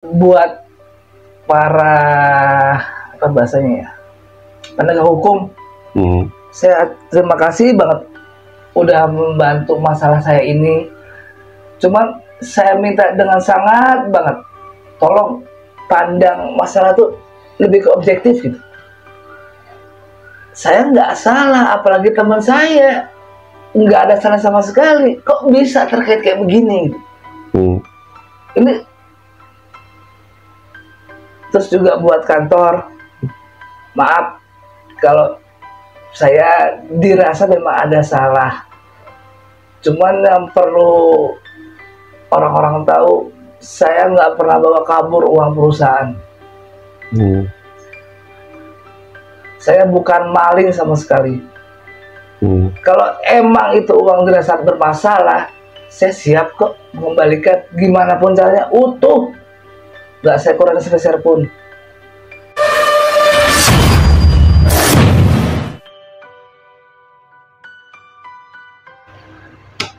buat para apa bahasanya ya, penegak hukum, saya terima kasih banget udah membantu masalah saya ini. Cuman saya minta dengan sangat banget, tolong pandang masalah tuh lebih ke objektif gitu. Saya nggak salah, apalagi teman saya nggak ada salah sama sekali. Kok bisa terkait kayak begini? Ini terus juga buat kantor, maaf kalau saya dirasa memang ada salah. Cuman yang perlu orang-orang tahu, saya nggak pernah bawa kabur uang perusahaan. Saya bukan maling sama sekali. Kalau emang itu uang dirasa bermasalah, saya siap kok mengembalikan gimana pun caranya, utuh. Nggak saya kurangi sepeser pun.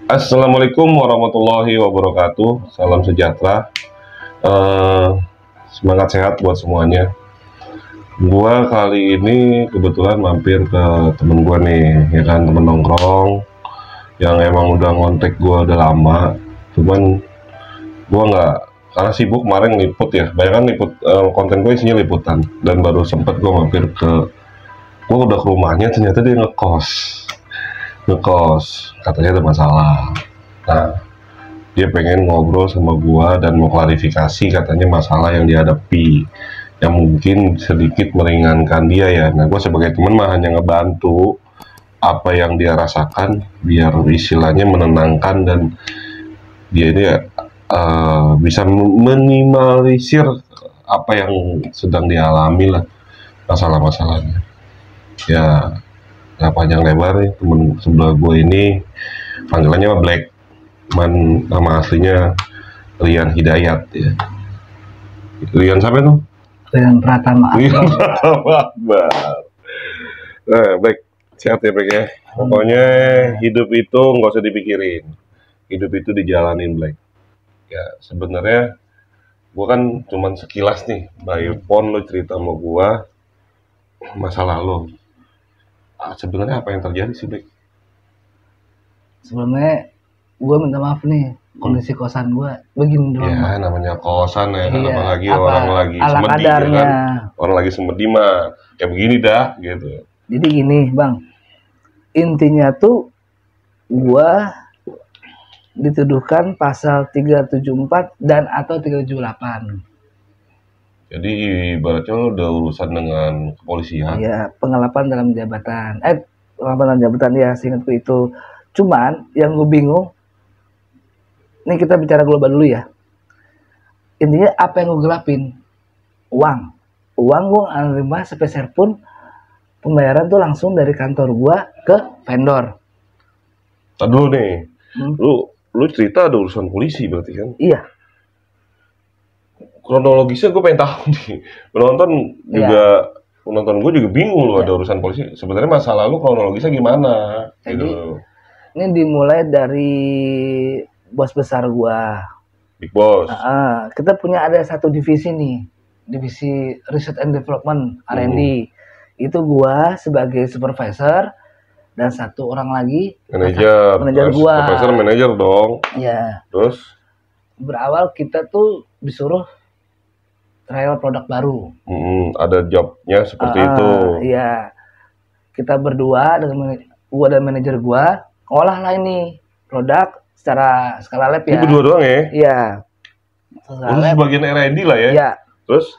Assalamualaikum warahmatullahi wabarakatuh. Salam sejahtera. Semangat sehat buat semuanya. Gua kali ini kebetulan mampir ke temen gua nih, ya kan, temen nongkrong yang emang udah ngontek gua udah lama. Cuman gua nggak, karena sibuk kemarin liput ya, bayangkan liput, konten gue isinya liputan, dan baru sempet gua mampir ke, gua udah ke rumahnya, ternyata dia ngekos, katanya ada masalah. Nah, dia pengen ngobrol sama gua dan mau klarifikasi katanya masalah yang dihadapi yang mungkin sedikit meringankan dia ya. Nah, gua sebagai teman mah hanya ngebantu apa yang dia rasakan biar istilahnya menenangkan dan dia ini bisa minimalisir apa yang sedang dialami lah, masalah-masalahnya. Ya, nggak panjang lebar nih, temen sebelah gue ini panggilannya Black, nama aslinya Rian Hidayat ya. Rian siapa tuh? Rian Pratama. Rian Pratama. Nah, Black, sehat ya Black ya. Pokoknya hidup itu nggak usah dipikirin, hidup itu dijalanin Black. Ya sebenarnya gue kan cuman sekilas nih, by phone lo cerita sama gue masalah lo. Sebenarnya apa yang terjadi sih, Black? Sebelumnya gue minta maaf nih, kondisi kosan gue begini doang. Ya namanya kosan ya, iya, apalagi orang lagi semedi ya kan, orang lagi semedi mah kayak begini dah gitu. Jadi gini bang, intinya tuh gue dituduhkan pasal 374 dan atau 378. Jadi ibaratnya lo udah urusan dengan kepolisian. Iya, pengelapan dalam jabatan. Pengelapan dalam jabatan ya, seingatku itu. Cuman yang gue bingung, ini kita bicara global dulu ya. Intinya apa yang gue gelapin? Uang. Uang gue nggak nerima sepeser pun. Pembayaran tuh langsung dari kantor gue ke vendor. Tadi nih, lu cerita ada urusan polisi berarti kan? Iya. Kronologisnya gue pengen tahu nih. Penonton gue juga bingung loh, ada urusan polisi. Sebenarnya masa lalu kronologisnya gimana? Jadi, gitu. Ini dimulai dari bos besar gue. Big Boss. Kita punya ada satu divisi nih, divisi Research and Development R&D. Itu gue sebagai supervisor dan satu orang lagi manajer gue. Supervisor manajer dong. Iya. Terus berawal kita tuh disuruh trial produk baru. Ada jobnya seperti itu. Iya. Kita berdua dengan gua dan manajer gua ngolah lah ini produk secara skala lab ya. Ini berdua doang ya? Iya. Terus bagian R&D lah ya? Iya. Terus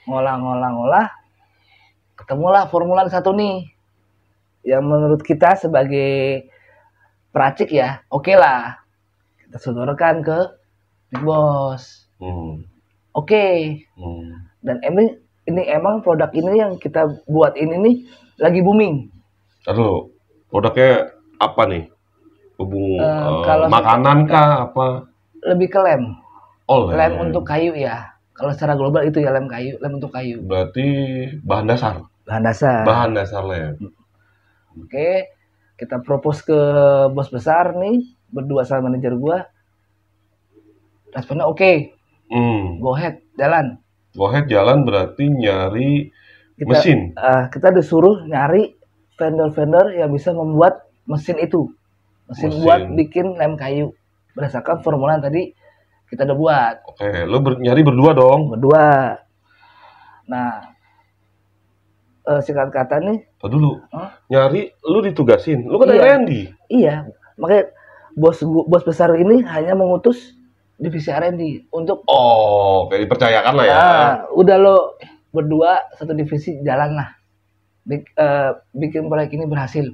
ngolah. Ketemulah formulan satu nih. Yang menurut kita sebagai peracik ya, oke lah. Kita sodorkan ke Big Boss. Oke. Dan ini emang produk ini yang kita buat ini nih lagi booming. Aduh, produknya apa nih? Makanan kah apa? Lebih ke lem. Oh, lem untuk kayu ya. Kalau secara global itu ya lem untuk kayu. Berarti bahan dasar. Bahan dasar lem. Oke, kita propose ke bos besar nih, berdua sama manajer gua. Responnya oke. Go ahead, jalan. Go ahead jalan berarti nyari Kita, mesin. Kita disuruh nyari vendor-vendor yang bisa membuat mesin itu. Mesin buat bikin lem kayu. Berdasarkan formula yang tadi kita udah buat. Oke, lo nyari berdua dong? Berdua. Nah, singkat kata nih. Dulu, nyari lu ditugasin. Lu kan R&D. Iya, makanya bos besar ini hanya mengutus divisi R&D untuk. Oh, kayak dipercayakan lah ya. Udah lo berdua satu divisi jalan lah. Bikin proyek ini berhasil.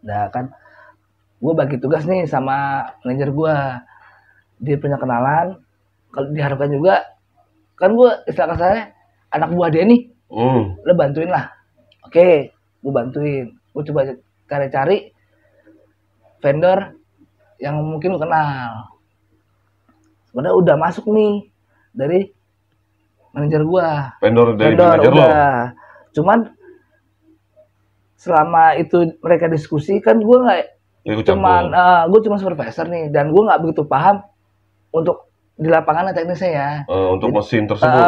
Nah kan, gue bagi tugas nih sama manajer gue. Dia punya kenalan. Kalau diharapkan juga, kan gue istilah kasarnya anak buah dia nih. Lo bantuin lah. Oke, gue bantuin. Gue coba cari-cari vendor yang mungkin lo kenal. Sebenarnya udah masuk nih dari manajer gue. Vendor manajer lo. Cuman selama itu mereka diskusi kan gue nggak gue cuma supervisor nih, dan gue nggak begitu paham untuk di lapangan teknisnya ya. Untuk mesin tersebut.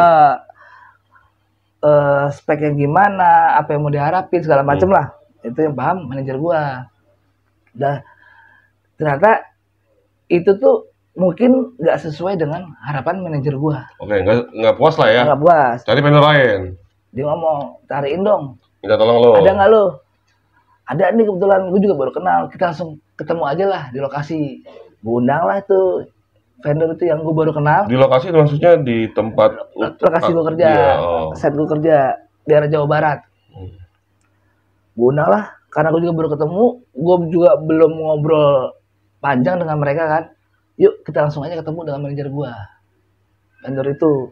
Speknya gimana, apa yang mau diharapin segala macem lah, itu yang paham manajer gue. Dan ternyata itu tuh mungkin nggak sesuai dengan harapan manajer gue. Oke, nggak puas lah ya. Nggak puas. Cari vendor lain. Dia ngomong, cariin dong. Minta tolong lo. Ada nggak lo? Ada nih kebetulan, gue juga baru kenal. Kita langsung ketemu aja lah di lokasi. Gue undang lah itu vendor itu yang gue baru kenal. Di lokasi maksudnya di tempat lokasi gue kerja, set gue kerja di daerah Jawa Barat. Gue undang lah, karena gue juga baru ketemu. Gue juga belum ngobrol panjang dengan mereka kan. Yuk kita langsung aja ketemu dengan manajer gue. Vendor itu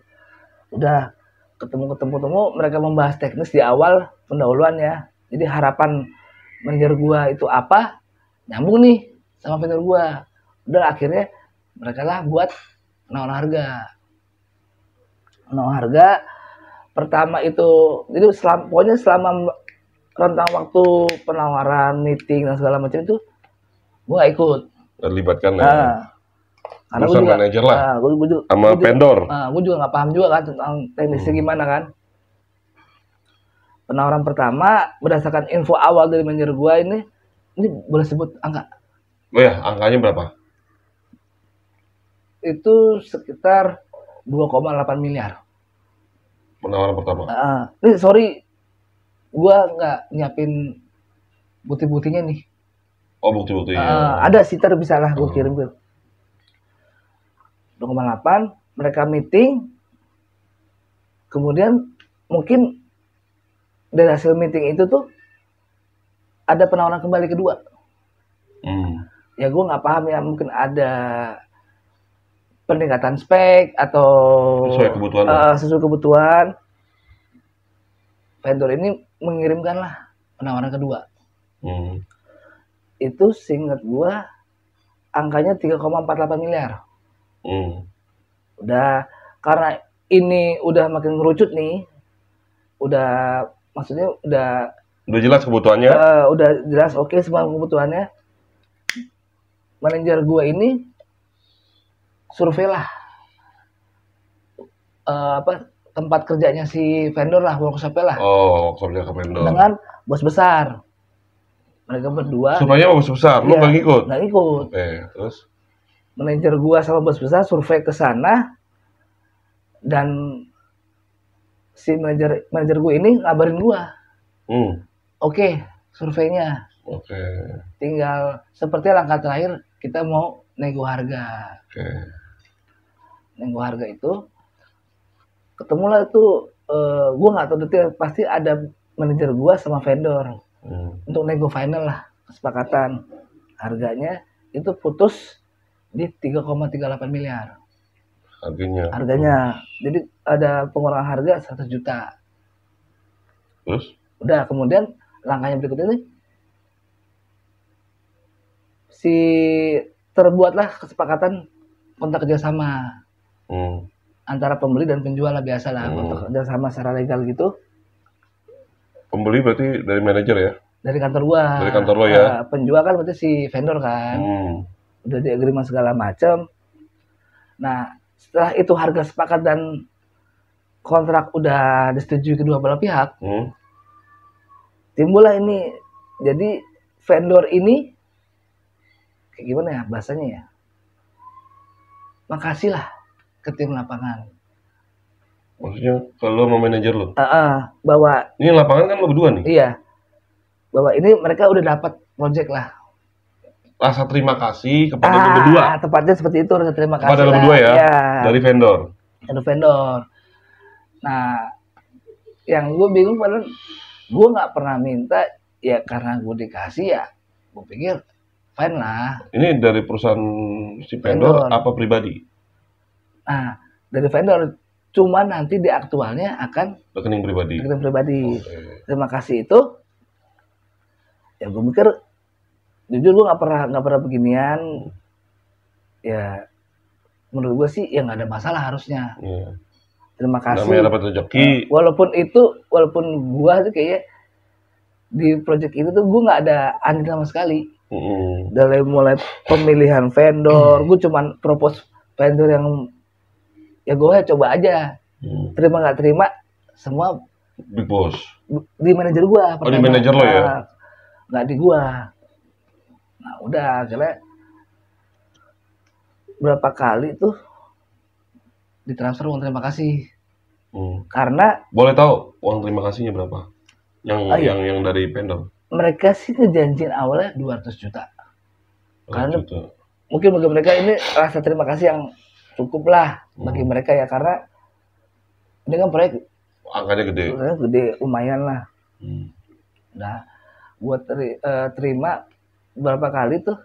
udah ketemu, mereka membahas teknis di awal pendahuluan ya. Jadi harapan manajer gua itu apa, nyambung nih sama vendor gua. Udah akhirnya mereka lah buat penawar harga. Pertama itu, jadi pokoknya selama rentang waktu penawaran, meeting dan segala macam itu gua gak ikut. Terlibatkan ya. Karena gue juga manajer lah, sama vendor. Gue juga nggak paham juga kan tentang teknisnya gimana kan. Penawaran pertama berdasarkan info awal dari manajer gue ini boleh sebut angka? Oh ya, angkanya berapa? Itu sekitar 2,8 miliar. Penawaran pertama. Ini sorry, gue nggak nyiapin bukti-buktinya nih. Oh, bukti-buktinya. Ada sih, bisa lah gue kirim ke 2,8, mereka meeting, kemudian mungkin dari hasil meeting itu tuh ada penawaran kembali kedua. Ya gue nggak paham ya, mungkin ada peningkatan spek atau sesuai kebutuhan. Vendor ini mengirimkan lah penawaran kedua. Itu seingat gue angkanya 3,48 miliar. Udah, karena ini udah makin ngerucut nih, maksudnya udah jelas kebutuhannya, udah jelas oke semua kebutuhannya. Manajer gue ini survei lah tempat kerjanya si vendor lah, workshopnya lah. Workshopnya ke vendor dengan bos besar. Mereka berdua. Surveinya bos besar, lu nggak ngikut? Nggak ikut. Terus manajer gua sama bos besar survei ke sana, dan si manajer gua ini ngabarin gua. Oke, surveinya. Tinggal seperti langkah terakhir kita mau nego harga. Nego harga itu ketemulah itu, gua nggak tahu detail, pasti ada manajer gua sama vendor untuk nego final lah, kesepakatan harganya itu putus di 3,38 miliar harganya. Jadi ada pengurangan harga 100 juta. Terus? Udah, kemudian langkahnya berikutnya ini terbuatlah kesepakatan kontrak kerjasama antara pembeli dan penjual lah, biasa lah kontrak kerjasama secara legal gitu. Pembeli berarti dari manajer ya? Dari kantor gua. Dari kantor lo ya? Penjual kan berarti si vendor kan. Udah di agreement segala macam. Nah, Setelah itu harga sepakat dan kontrak udah disetujui kedua belah pihak, timbullah ini. Jadi vendor ini kayak gimana ya bahasanya ya? Makasih lah ke tim lapangan. Maksudnya kalau mau manajer lo? Bahwa ini lapangan kan lo berdua nih? Iya. Bahwa ini mereka udah dapat project lah. Rasa terima kasih kepada lo berdua. Tepatnya seperti itu, rasa terima kasih kepada lo berdua ya? Dari vendor. Dari vendor. Nah, yang gue bingung padahal gue nggak pernah minta, ya karena gue dikasih ya, gue pikir fine lah. Ini dari perusahaan si vendor apa pribadi? Nah, dari vendor, cuma nanti di aktualnya akan rekening pribadi. Okay. Terima kasih itu, ya gue mikir, jujur gue nggak pernah beginian. Ya, menurut gue sih ya nggak ada masalah harusnya. Yeah. Terima kasih. Namanya dapat rezeki. Walaupun gue tuh kayaknya di project itu tuh gue nggak ada andil sama sekali. Dari mulai pemilihan vendor, gue cuman propose vendor yang ya gue coba aja. Terima nggak terima, semua big boss. Di manajer gue. Oh, di manajer lo ya? Nggak di gue. Nah udah, akhirnya berapa kali tuh ditransfer uang terima kasih. Karena boleh tahu uang terima kasihnya berapa? Yang dari vendor. Mereka sih ngejanjiin awalnya 200 juta. Karena mungkin bagi mereka ini rasa terima kasih yang cukup lah bagi mereka ya, karena ini kan proyek angkanya gede lumayan lah. Nah, buat terima berapa kali tuh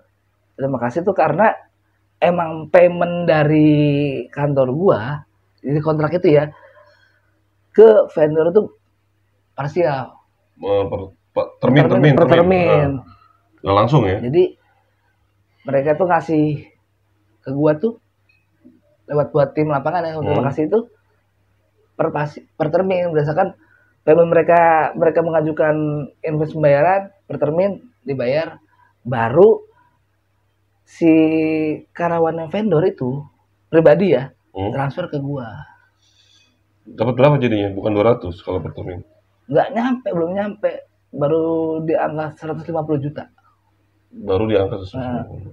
terima kasih tuh karena emang payment dari kantor gua, ini kontrak itu ya, ke vendor itu parsial. Termin. Nggak langsung ya? Jadi mereka tuh ngasih ke gua tuh lewat buat tim lapangan ya, terima kasih itu per termin berdasarkan payment mereka mengajukan invoice pembayaran per termin dibayar, baru si karyawan vendor itu pribadi ya transfer ke gua. Dapat berapa jadinya? Bukan 200 kalau per termin? Belum nyampe, baru di angka 150 juta. Baru di angka 150.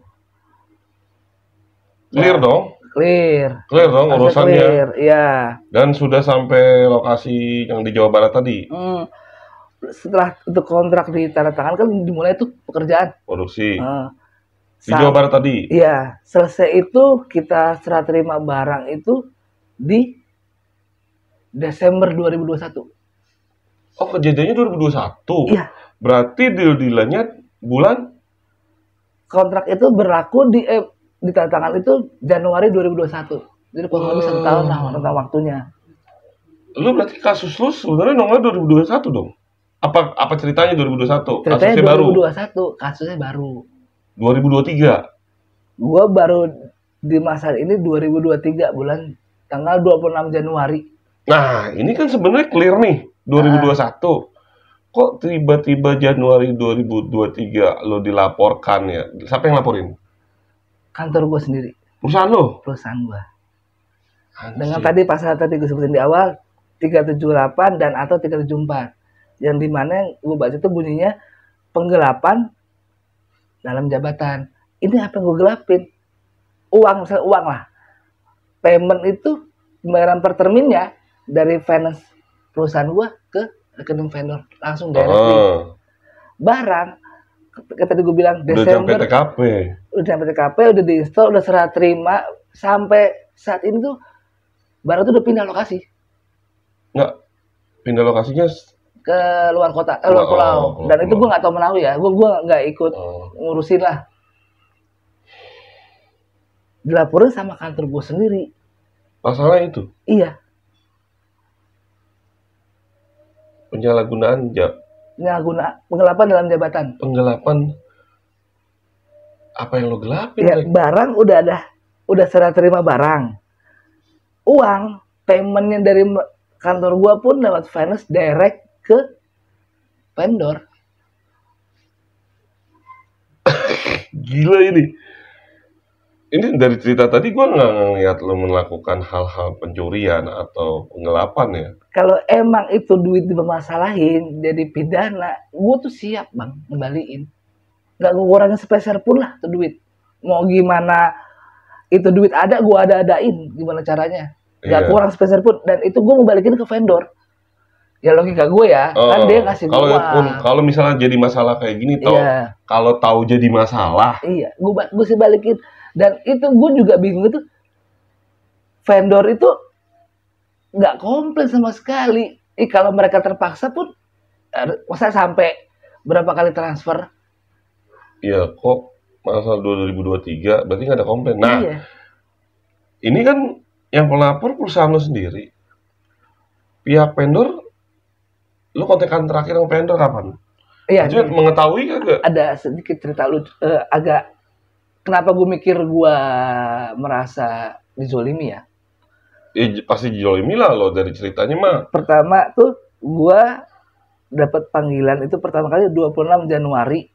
Clear dong? Clear dong urusannya. Clear, iya. Dan sudah sampai lokasi yang di Jawa Barat tadi. Setelah itu kontrak ditandatangan kan dimulai tuh pekerjaan produksi di Jawa Barat tadi. Iya, selesai itu kita serah terima barang itu di Desember 2021. Oh, kejadiannya 2021? Iya. Berarti deal-dealannya bulan? Kontrak itu berlaku di tantangan itu Januari 2021. Jadi kurang lebih 1 tahun lah rentang waktunya. Lu berarti kasus lu sebenarnya nomor 2021 dong? Apa ceritanya 2021? Ceritanya 2021, kasusnya baru. 2023? Gua baru di masa ini 2023 bulan tanggal 26 Januari. Nah, ini kan sebenarnya clear nih, 2021. Kok tiba-tiba Januari 2023 lo dilaporkan ya? Siapa yang laporin? Kantor gue sendiri. Perusahaan lo? Perusahaan gue. Dengan tadi pasal tadi gue sebutin di awal, 378 dan atau 374. Yang dimana gue baca itu bunyinya penggelapan dalam jabatan. Ini apa yang gue gelapin? Uang, misalnya uang lah. Payment itu pembayaran per terminnya dari finance perusahaan gue ke rekening vendor langsung directly. Barang tadi gue bilang Desember udah sampai TKP, udah diinstal, udah serah terima, sampai saat ini tuh barang tuh udah pindah lokasi. Nggak, pindah lokasinya ke luar kota, luar pulau. Dan itu gue nggak tahu menahu ya, gue nggak ikut ngurusin lah. Dilaporin sama kantor gue sendiri. Masalah itu? Iya. Penyalahgunaan penggelapan dalam jabatan. Penggelapan apa yang lo gelapin? Ya, barang udah serah terima barang. Uang paymentnya dari kantor gua pun lewat finance direct ke vendor. Gila ini. ini dari cerita tadi gue nggak ngeliat lo melakukan hal-hal pencurian atau penggelapan ya. Kalau emang itu duit dipermasalahin jadi pidana, gue tuh siap bang ngembaliin. Nggak gue kurangin sepeser pun lah tuh duit. Mau gimana itu duit ada, gue ada-adain gimana caranya. Nggak Iya. kurang sepeser pun. Dan itu gue mau balikin ke vendor. Ya logika gue ya, kan dia ngasih Kalau gue. kalau misalnya jadi masalah kayak gini, Iya. kalau tahu jadi masalah, Iya, gue sih balikin. Dan itu gue juga bingung itu, vendor itu nggak komplain sama sekali. Kalau mereka terpaksa pun, masa sampai berapa kali transfer? ya kok masalah 2023 berarti nggak ada komplain. Nah, Iya. ini kan yang pelapor perusahaan lo sendiri. Pihak vendor, lo kontekan terakhir sama vendor kapan? Iya. Jadi mengetahui kagak? Ada sedikit cerita lucu, agak kenapa gue mikir gue merasa dizolimi ya. Ya pasti jolimi lah lo dari ceritanya mah. Pertama tuh gue dapat panggilan itu pertama kali 26 Januari.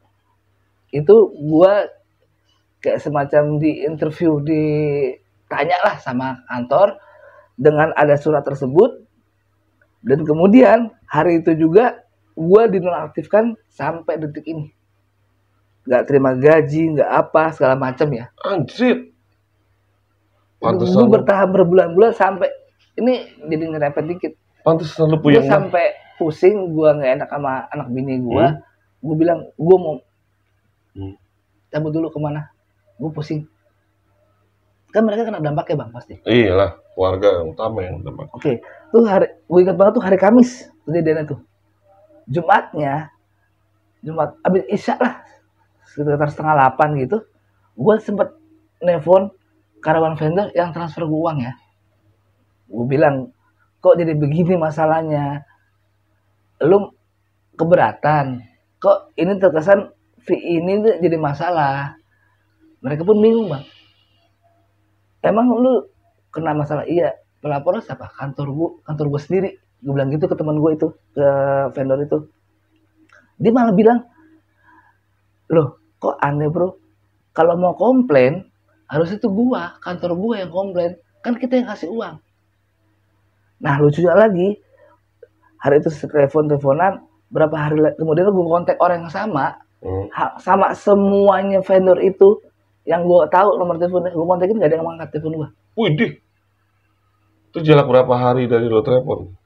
Itu gue kayak semacam di interview, ditanya lah sama kantor dengan ada surat tersebut. Dan kemudian hari itu juga gue dinonaktifkan sampai detik ini. Nggak terima gaji, nggak apa, segala macam ya. Anjir. Gue Pantesan bertahan berbulan-bulan sampai ini jadi ngerepet dikit. pantesan lu Gue puyeng. sampai pusing, gue nggak enak sama anak bini gue. Gue bilang gue mau cabut dulu kemana. Gue pusing. Kan mereka kena dampaknya bang pasti. Iyalah, keluarga yang utama yang dampak. Oke, tuh hari, gue ingat banget tuh hari Kamis kejadiannya tuh. Jumat abis isya lah, sekitar 7:30 gitu. Gue sempet nelfon karyawan vendor yang transfer gue uang ya. Gue bilang, kok jadi begini masalahnya? Lu keberatan? Kok ini terkesan fee ini tuh jadi masalah? Mereka pun bingung bang. Emang lu kena masalah? Iya. Pelapornya siapa? Kantor gue sendiri. Gue bilang gitu ke teman gue itu, ke vendor itu. Dia malah bilang, loh kok aneh bro? Kalau mau komplain, harus itu kantor gua yang komplain. Kan kita yang kasih uang. Nah lucunya lagi, hari itu teleponan, berapa hari kemudian gue kontak orang yang sama, sama semuanya vendor itu, yang gue tahu nomor teleponnya, gue kontakin gak ada yang ngangkat telepon gue. Widih. Itu jarak berapa hari dari lo telepon?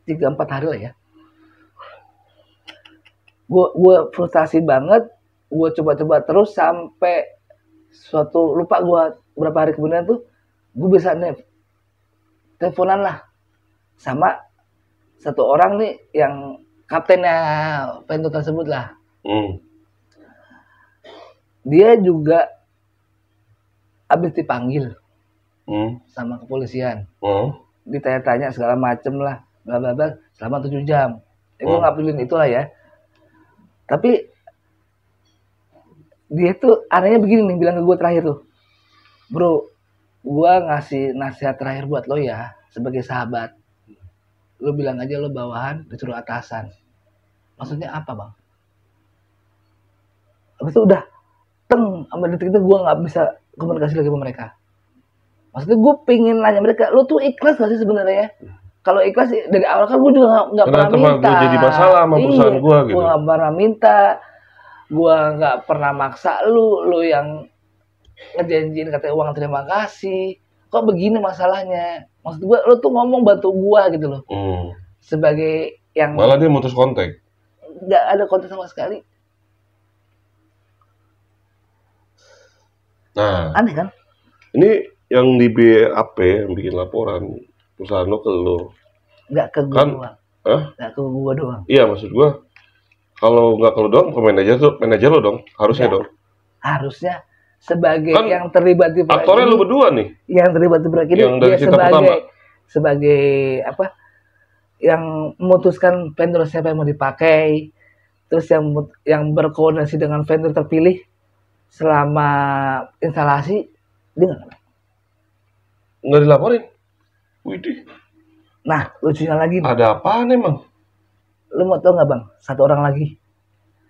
3-4 hari lah ya. Gue frustasi banget, gue coba-coba terus sampai suatu lupa gue berapa hari kemudian tuh gue bisa teleponan lah sama satu orang nih yang kaptennya vendor tersebut lah. Dia juga habis dipanggil sama kepolisian, ditanya-tanya segala macem lah, bla bla bla, selama 7 jam. Gue nggak pilih itulah ya. Tapi dia tuh anehnya begini nih, bilang ke gue terakhir tuh, bro, gue ngasih nasihat terakhir buat lo ya, sebagai sahabat. Lo bilang aja lo bawahan, disuruh atasan. Maksudnya apa bang? Habis itu udah, sampai detik itu gue nggak bisa komunikasi lagi sama mereka. Maksudnya gue pengen nanya mereka, lo tuh ikhlas gak sih sebenarnya? Kalau ikhlas dari awal kan gue juga nggak pernah minta. Gue jadi masalah sama perusahaan gue gitu. Gue nggak pernah minta. Gue nggak pernah maksa lu yang ngejanjiin katanya uang terima kasih. Kok begini masalahnya? Maksud gue, lu tuh ngomong bantu gue gitu loh. Sebagai yang malah dia mutus kontak. Nggak ada kontak sama sekali. Nah, aneh kan? Ini yang di BAP yang bikin laporan perusahaan lo ke lo. Nggak ke gue Kan, doang. Hah? Nggak ke gue doang. Iya maksud gue, kalau nggak ke lo doang, ke manajer lo dong, harusnya dong. Harusnya sebagai Kan yang terlibat di proyek aktornya ini, lo berdua nih. yang terlibat di proyek ini, Yang dari dia cerita pertama. sebagai apa? Yang memutuskan vendor siapa yang mau dipakai, terus yang berkoordinasi dengan vendor terpilih selama instalasi, dia Nggak dilaporin. Widih. Nah, lucunya lagi, Ada apaan emang? lu mau tau nggak bang? Satu orang lagi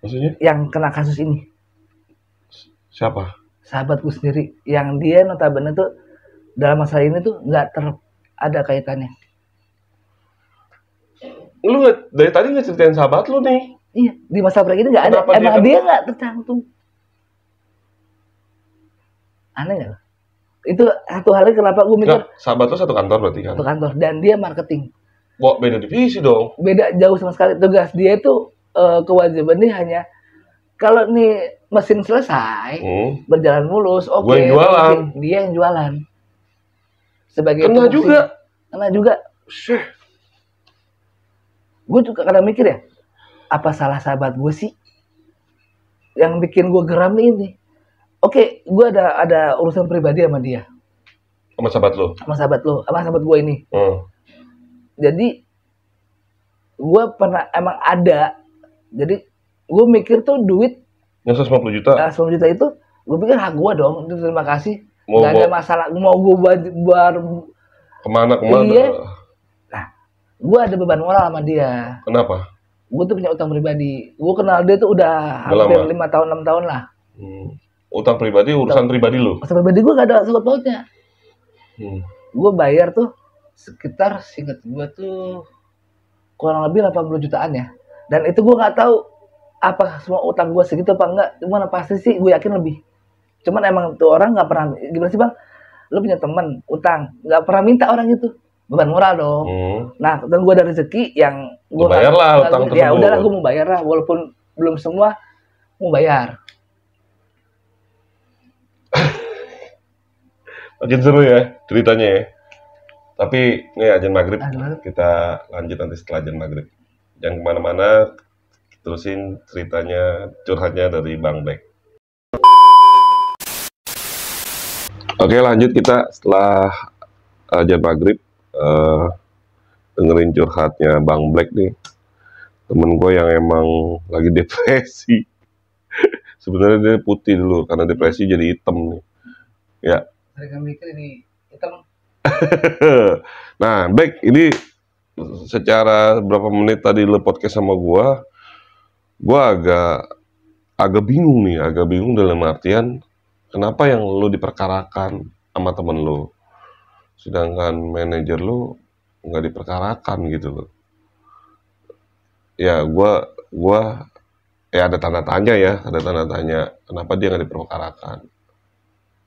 Maksudnya? yang kena kasus ini, Siapa? sahabatku sendiri yang dia notabene tuh dalam masalah ini tuh nggak ada kaitannya. Lu dari tadi nggak ceritain sahabat lu nih. Iya, di masa break ini nggak ada. Kenapa Emang dia nggak tercantum. Aneh nggak? Itu satu hal kenapa gue mikir. Sahabat lu satu kantor berarti kan? Satu kantor, dan dia marketing. Wah, beda divisi dong. Beda jauh sama sekali. Tugas dia itu kewajibannya hanya kalau nih mesin selesai, berjalan mulus, oke. Gue yang jualan. Dia yang jualan. Sebagai kena juga. Kena juga. Gue juga kadang mikir ya, apa salah sahabat gue sih? Yang bikin gue geram ini. Oke, gue ada urusan pribadi sama dia. Sama sahabat lo? Sama sahabat gue ini. Jadi, gue pernah emang ada. Jadi, gue mikir tuh duit yang 150 juta. 150 juta itu, gue pikir hak gue dong. Terima kasih. Gak ada masalah. Mau gue kemana? Iya. Nah, gue ada beban moral sama dia. Kenapa? Gue tuh punya utang pribadi. Gue kenal dia tuh udah hampir 5 tahun, 6 tahun lah. Utang pribadi, urusan pribadi lo? Urusan pribadi gue gak ada sangkut pautnya. Gue bayar tuh sekitar, singkat gue tuh kurang lebih 80 jutaan ya. Dan itu gue gak tahu apa semua utang gue segitu apa enggak. Cuman pasti sih gue yakin lebih. Cuman emang tuh orang gak pernah, gimana sih bang? Lu punya temen utang, gak pernah minta orang itu. Beban moral dong. Nah, dan gue ada rezeki yang gue bayar lah utang tersebut. Ya udahlah, gue mau bayar lah, walaupun belum semua mau bayar. Makin seru ya ceritanya ya. Tapi ini azan maghrib, kita lanjut nanti setelah azan maghrib. Jangan kemana-mana, terusin ceritanya, curhatnya dari Bang Black. Oke, lanjut kita setelah azan maghrib. Dengerin curhatnya Bang Black nih, temen gue yang emang lagi depresi. Sebenarnya dia putih dulu, karena depresi jadi hitam nih ya. Mereka mikir ini hitam. Nah Black, ini secara berapa menit tadi lo podcast sama gue agak bingung nih, dalam artian kenapa yang lo diperkarakan sama temen lo, sedangkan manajer lo nggak diperkarakan gitu loh. Ya gue ya ada tanda tanya kenapa dia nggak diperkarakan.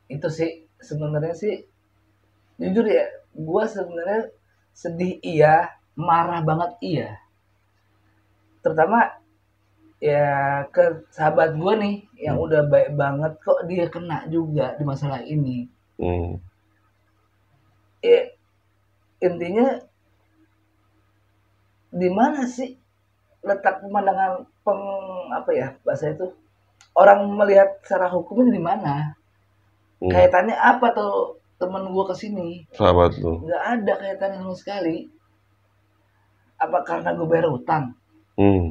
Itu sih sebenarnya sih jujur ya, gue sebenarnya sedih iya, marah banget iya. Terutama ya ke sahabat gue nih yang udah baik banget, kok dia kena juga di masalah ini. Ya intinya di mana sih letak pemandangan bahasa itu, orang melihat secara hukum ini di mana? Kaitannya apa tuh temen gue kesini? Sahabat lu? Nggak ada kaitannya sama sekali. Apa karena gue bayar utang?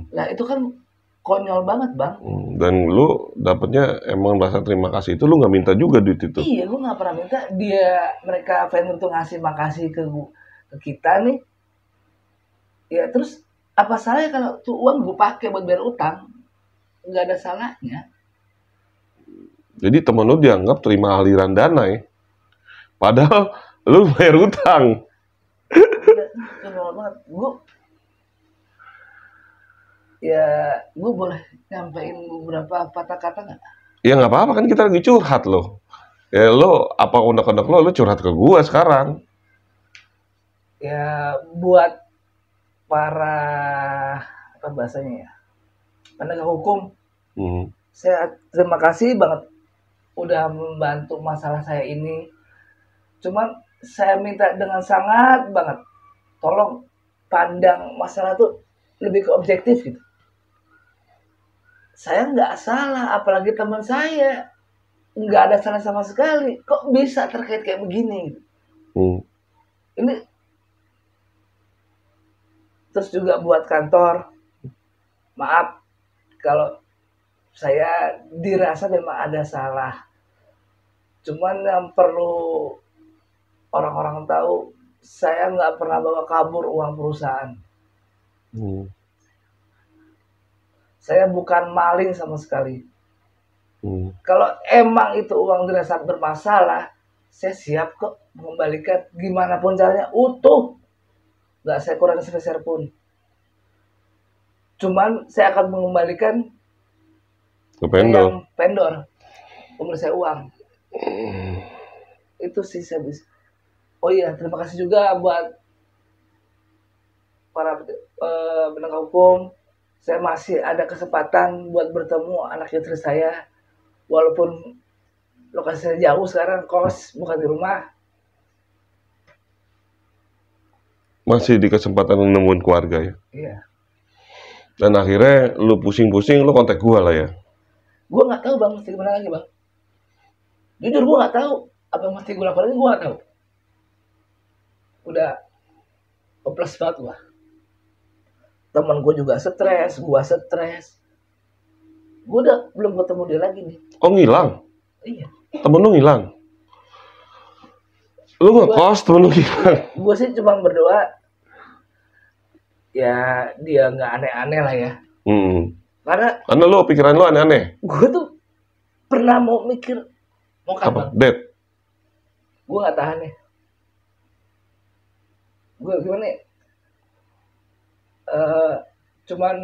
Nah itu kan konyol banget bang. Dan lu dapetnya emang rasa terima kasih itu, lu nggak minta juga duit itu? Iya, gue nggak pernah minta. Mereka vendor tuh ngasih makasih ke kita nih. Ya terus apa salahnya kalau tuh uang gue pakai buat bayar utang? Nggak ada salahnya. Jadi temen lu dianggap terima aliran dana ya? Padahal lu bayar utang. Konyol banget. Gue boleh nyampein beberapa patah kata nggak? Ya nggak apa-apa, kan kita lagi curhat loh. Ya lo apa unek-unek lo curhat ke gue sekarang. Ya buat para apa bahasanya ya, penegak hukum, saya terima kasih banget udah membantu masalah saya ini. Cuman saya minta dengan sangat banget, tolong pandang masalah tuh lebih ke objektif gitu. Saya nggak salah, apalagi teman saya nggak ada salah sama sekali. Kok bisa terkait kayak begini? Ini terus juga buat kantor, maaf kalau saya dirasa memang ada salah. Cuman yang perlu orang-orang tahu, saya nggak pernah bawa kabur uang perusahaan. Saya bukan maling sama sekali. Kalau emang itu uang dirasa bermasalah, saya siap kok mengembalikan gimana pun caranya utuh, nggak saya kurangi sebesar pun. Cuman saya akan mengembalikan Ke ke vendor. yang vendor, memberi saya uang. Itu sih saya bisa. Oh iya, terima kasih juga buat para penegak hukum. Saya masih ada kesempatan buat bertemu anak istri saya, walaupun lokasinya jauh sekarang, kos bukan di rumah. Masih di kesempatan nemuin keluarga ya. Iya. Dan akhirnya lu pusing-pusing, lu kontak gua lah ya. Gue nggak tahu bang, mesti gimana lagi bang. Jujur gue nggak tahu apa yang mesti gue lakukan lagi, gue nggak tahu. Udah hopeless banget gue. Teman gue juga stres, gue stres. Gue udah belum ketemu dia lagi nih. Oh ngilang? Iya. Temen lu ngilang? Lu ngekos temen lu ngilang? Gue sih cuma berdoa ya dia nggak aneh-aneh lah ya. Karena lu pikiran lu aneh-aneh. gue tuh pernah mau mikir mau Apa? bang. Dead? Gue nggak tahan ya. Gue gimana ya? Cuman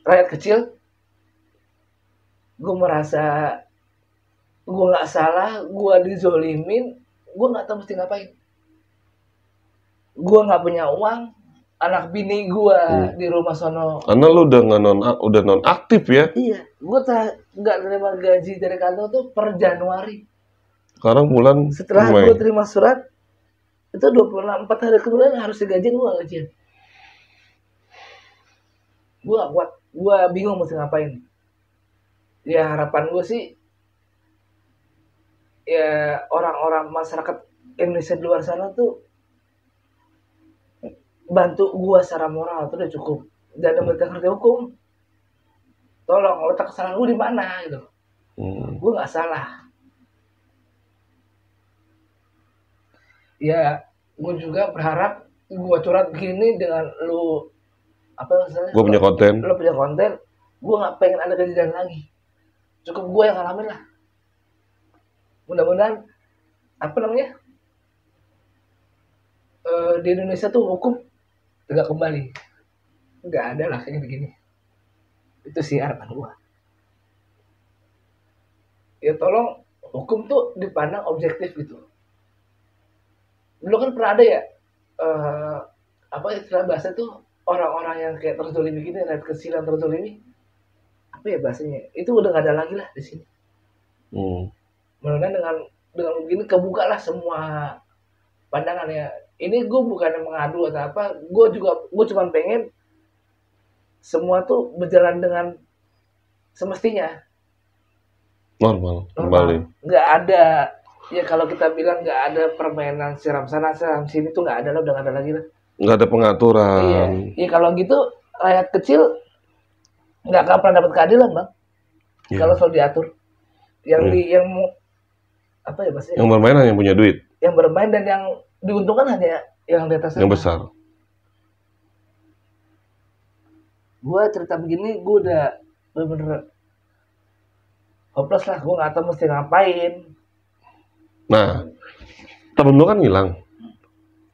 rakyat kecil. Gue merasa gue nggak salah, gue dizolimin, gue nggak tahu mesti ngapain. Gue nggak punya uang, anak bini gue di rumah sono. Karena lu udah non aktif ya? Iya, gue nggak terima gaji dari kantor tuh per Januari. Sekarang bulan setelah gue terima surat itu 24 hari kemudian harus digaji, gue nggak gajian. Gue nggak kuat, gue bingung mesti ngapain. Ya harapan gue sih ya orang-orang masyarakat Indonesia di luar sana tuh bantu gue secara moral, itu udah cukup. Dan mereka ngerti hukum, tolong letak kesalahan gue di mana gitu. Gue nggak salah. Ya gue juga berharap gue curhat begini dengan lu apa misalnya, gue punya konten, lu punya konten, gue nggak pengen ada kejadian lagi. Cukup gue yang ngalamin lah. Mudah-mudahan apa namanya di Indonesia tuh hukum tegak kembali. Nggak ada lah kayak begini. Itu sih harapan gue. Ya tolong hukum tuh dipandang objektif gitu. Dulu kan pernah ada ya apa istilah bahasa tuh orang-orang yang kayak terzolimi gini, rakyat kecil yang terzolimi. Apa ya bahasanya? Itu udah nggak ada lagi lah di sini. Mudah-mudahan dengan begini kebuka lah semua pandangan ya. Ini gue bukan mengadu atau apa, gue cuma pengen semua tuh berjalan dengan semestinya. Normal. Kembali. Nggak ada, ya kalau kita bilang nggak ada permainan siram sana siram sini tuh nggak ada lah, udah nggak ada lagi lah. Nggak ada pengaturan. Iya kalau gitu rakyat kecil nggak akan pernah dapat keadilan bang. Kalau selalu diatur. Yang apa ya bahasanya? Yang bermain hanya punya duit. Yang bermain dan yang diuntungkan hanya yang di atasnya. Yang besar. Gue cerita begini, gue udah bener-bener hopeless lah. Gue nggak tahu mesti ngapain. Nah, temen lu kan hilang.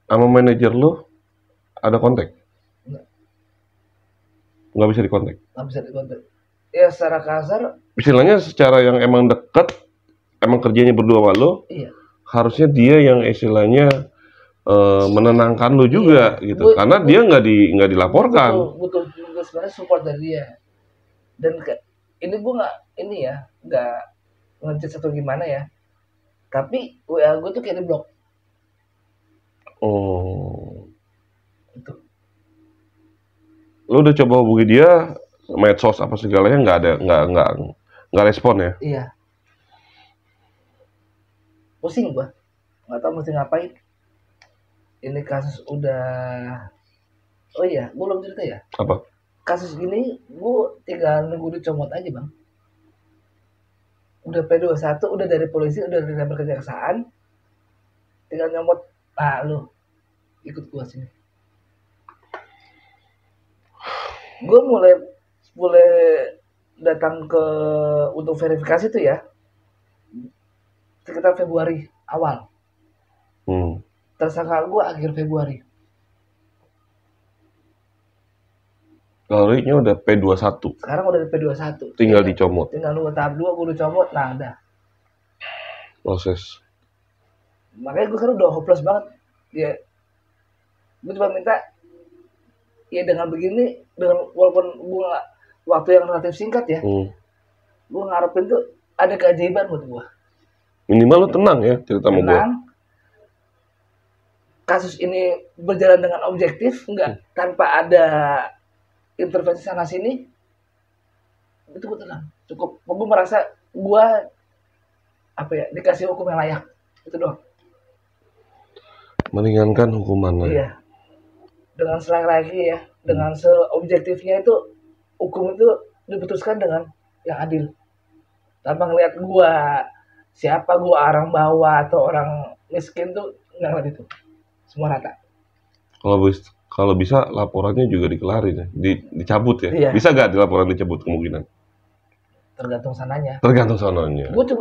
Sama manajer lu ada kontak? Nggak bisa dikontak. Nggak bisa dikontak. Ya secara kasar. Istilahnya secara yang emang dekat, emang kerjanya berdua sama lu. Iya. Harusnya dia yang istilahnya menenangkan lu juga gitu, karena dia nggak dilaporkan. Butuh sebenarnya support dari dia. Dan ini gue nggak ngejudge atau gimana ya. Tapi WA gue tuh kayak di blok. Oh. Itu. Lu udah coba hubungi dia, medsos apa segalanya nggak respon ya? Iya. Pusing gua, nggak tahu mesti ngapain. Ini kasus udah, oh iya, gua belum cerita ya. Apa? Kasus gini, gua tinggal nunggu dicomot aja bang. Udah P21, udah dari polisi, udah dari kejaksaan, tinggal nyomot. Ah lu, ikut gua sini. Gua mulai datang ke untuk verifikasi tuh ya sekitar Februari awal. Tersangka gue akhir Februari. Galerinya udah P21. Sekarang udah P21. Tinggal dicomot. Tinggal nunggu tahap 2, gue udah comot. Nah, udah. Proses. Makanya gue sekarang udah hopeless banget. Ya, gue cuma minta ya dengan begini, dengan walaupun gue waktu yang relatif singkat ya, gue ngarepin tuh ada keajaiban buat gue. Minimal lu tenang ya cerita sama gue. Tenang. Kasus ini berjalan dengan objektif, enggak tanpa ada intervensi sana sini. Itu gue tenang. Cukup. Gue merasa gue dikasih hukum yang layak. Itu doang. Meringankan hukumannya. Iya. Dengan selain lagi ya, dengan seobjektifnya itu hukum itu diputuskan dengan yang adil. Tanpa ngelihat gua siapa, gua orang bawah atau orang miskin tuh enggak ngeliat itu. Semua rata. Kalau bisa laporannya juga dikelarin ya, dicabut ya. Iya. Bisa gak laporan dicabut kemungkinan? Tergantung sananya. Tergantung sananya. Gue tuh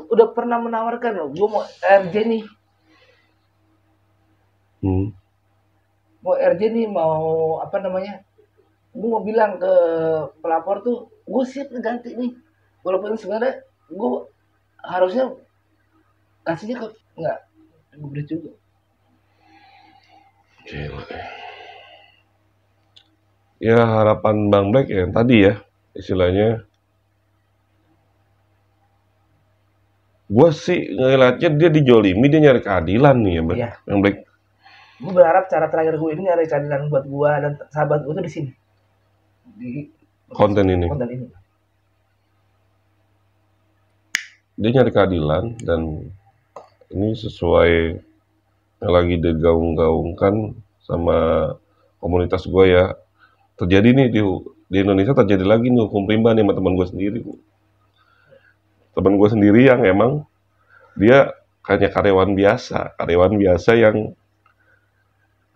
udah pernah menawarkan loh, gue mau RJ nih. Mau RJ nih, mau apa namanya? Gue mau bilang ke pelapor tuh, gue siap ganti nih. Walaupun sebenarnya gue harusnya kasihnya ke nggak, gue beri juga. Gila. Ya harapan Bang Black ya tadi ya istilahnya. Gue sih ngeliatnya dia dijolimi, dia nyari keadilan nih ya Bang. Iya. Bang Black. Gue berharap cara terakhir gue ini nyari keadilan buat gue dan sahabat gue tuh di sini. Di konten ini. Dia nyari keadilan dan ini sesuai yang lagi digaung-gaungkan sama komunitas gue ya. Terjadi nih di Indonesia, terjadi lagi nih hukum rimba nih sama teman gue sendiri. Teman gue sendiri yang emang dia hanya karyawan biasa yang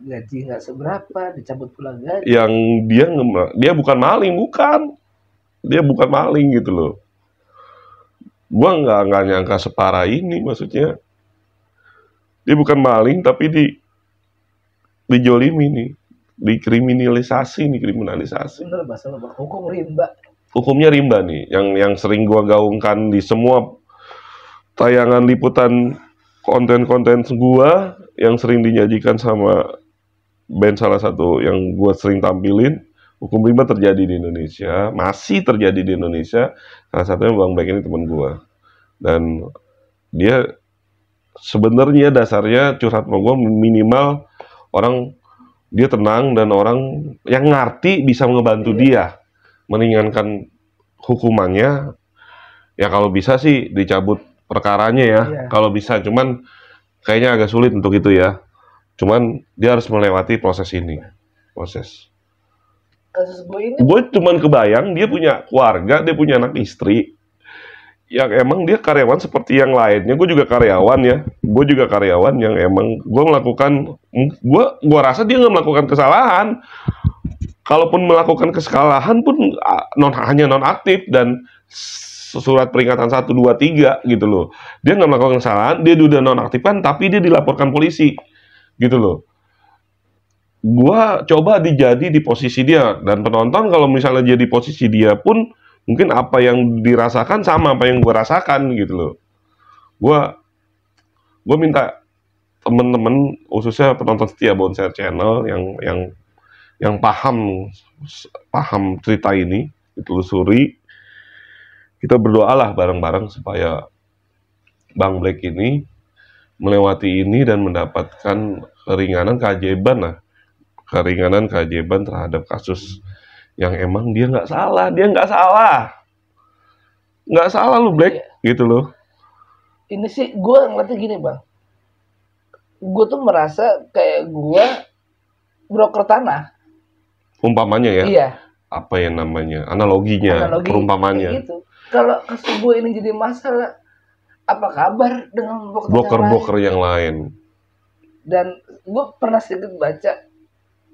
gaji nggak seberapa, dicabut pula gaji. Yang dia bukan maling, dia bukan maling gitu loh. Gua nggak nyangka separah ini, maksudnya dia bukan maling tapi dijolimi nih, dikriminalisasi. Bener bahasa hukum rimba. Hukumnya rimba nih, yang sering gua gaungkan di semua tayangan liputan konten-konten gua yang sering dinyajikan sama band salah satu yang gue sering tampilin. Hukum rimba terjadi di Indonesia, masih terjadi di Indonesia. Salah satunya Bang Black ini teman gue, dan dia sebenarnya dasarnya curhat sama gue minimal orang dia tenang dan orang yang ngerti bisa ngebantu dia meringankan hukumannya. Ya kalau bisa sih dicabut perkaranya ya, kalau bisa, cuman kayaknya agak sulit untuk itu ya. Cuman dia harus melewati proses ini. Kasus gue cuman kebayang dia punya keluarga, dia punya anak istri yang emang dia karyawan seperti yang lainnya. Gue juga karyawan ya, yang emang gue melakukan, gue rasa dia nggak melakukan kesalahan. Kalaupun melakukan kesalahan pun hanya nonaktif dan surat peringatan 1, 2, 3 gitu loh. Dia nggak melakukan kesalahan, dia udah nonaktifkan tapi dia dilaporkan polisi gitu loh. Gua coba dijadi di posisi dia, dan penonton kalau misalnya jadi posisi dia pun mungkin apa yang dirasakan sama apa yang gua rasakan gitu loh. Gua minta temen-temen khususnya penonton setia Bonser Channel yang paham cerita ini ditelusuri. Kita berdoalah bareng-bareng supaya Bang Black ini melewati ini dan mendapatkan keringanan keajaiban terhadap kasus yang emang dia nggak salah lu Black gitu loh. Ini sih gue ngeliatnya gini Bang, gue tuh merasa kayak gue broker tanah umpamanya ya. Iya. Apa yang namanya analoginya, perumpamannya gitu. Kalau kasus gue ini jadi masalah, apa kabar dengan broker yang lain? Dan gue pernah sedikit baca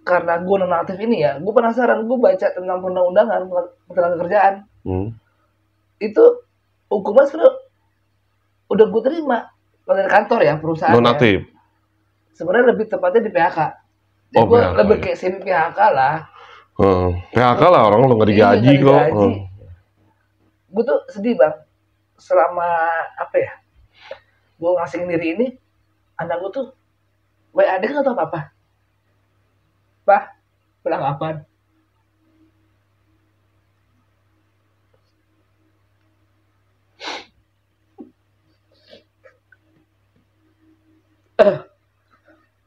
karena gue non aktif ini ya, gue penasaran, gue baca tentang perundang-undangan ketenaga kerjaan. Itu hukuman sebenarnya udah gue terima dari kantor ya, perusahaan. Non aktif. Sebenarnya lebih tepatnya di PHK. Jadi gue PHK, lebih ya. kayak semi PHK lah. PHK lah, orang lo nggak digaji kok. Gue tuh sedih bang, selama apa ya, gue ngasihin diri ini, anak gue tuh WA dia nggak tahu apa-apa. Pak, pulang kapan?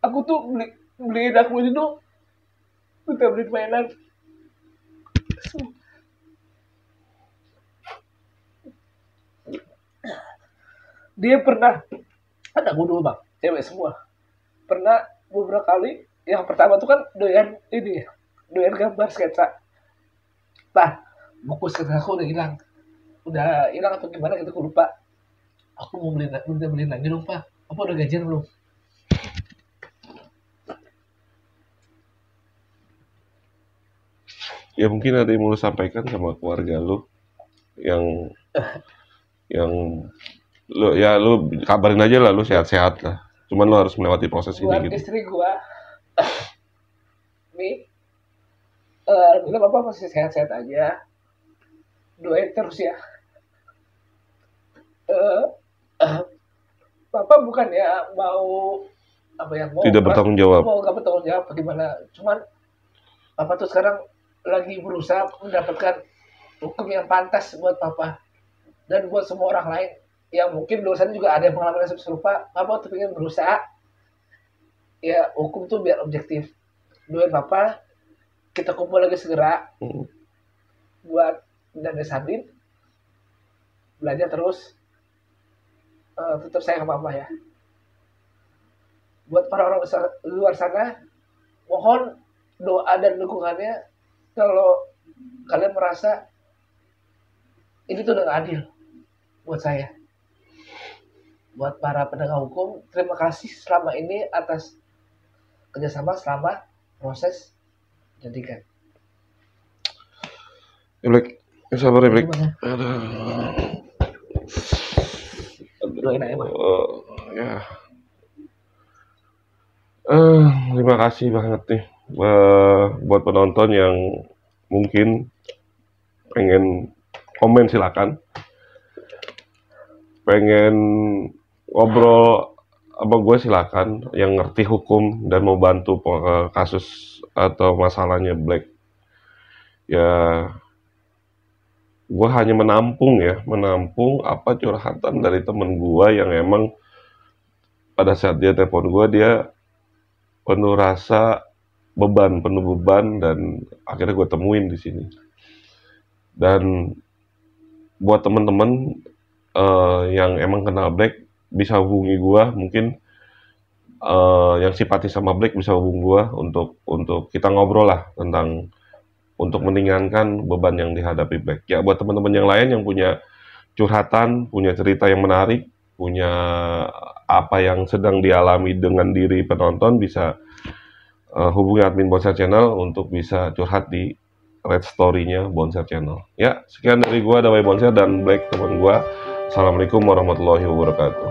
Aku tuh beliin aku ini tuh, udah beli mainan. Dia pernah, ada aku dulu bang, cewek semua. Pernah beberapa kali, yang pertama tuh kan doyan ini, doyan gambar sketsa. Pak, buku sketsa aku udah hilang atau gimana gitu, aku lupa. Aku mau beliin lagi dong pak. Apa udah gajian belum? Ya mungkin ada yang mau lu sampaikan sama keluarga lu yang lu kabarin aja lah, lu sehat-sehat lah. Cuman lu harus melewati proses buat ini gitu. Istri gua nih, alhamdulillah bapak masih sehat-sehat aja, doain terus ya. Bapak bukan ya mau apa ya, mau Tidak bertanggung jawab. Mau nggak bertanggung jawab bagaimana, cuman bapak tuh sekarang lagi berusaha mendapatkan hukum yang pantas buat papa dan buat semua orang lain yang mungkin dosanya juga ada yang pengalaman yang serupa. Papa tuh pengen berusaha ya, hukum tuh biar objektif. Doain papa, kita kumpul lagi segera buat dan Sardin belajar terus, tetap sayang papa ya. Buat para orang luar sana, mohon doa dan dukungannya kalau kalian merasa ini tuh udah gak adil buat saya. Buat para penegak hukum, terima kasih selama ini atas kerjasama selama proses penyidikan. Black, sabar ya Black. Doain aja, Bang. Ya. Terima kasih banget nih buat penonton yang mungkin pengen komen, silakan. Pengen ngobrol sama gue silakan, yang ngerti hukum dan mau bantu kasus atau masalahnya Black. Ya, gue hanya menampung apa curhatan dari temen gue yang emang pada saat dia telepon gue, dia penuh rasa penuh beban, dan akhirnya gue temuin di sini. Dan buat temen-temen yang emang kenal Black bisa hubungi gue, mungkin yang simpatis sama Black bisa hubungi gue untuk kita ngobrol lah tentang untuk meringankan beban yang dihadapi Black. Ya buat teman-teman yang lain yang punya curhatan, punya cerita yang menarik, punya apa yang sedang dialami dengan diri penonton, bisa hubungi admin Bonser Channel untuk bisa curhat di red story-nya Bonser Channel. Ya, sekian dari gua, Dawai Bonser dan Black teman gua. Assalamualaikum warahmatullahi wabarakatuh.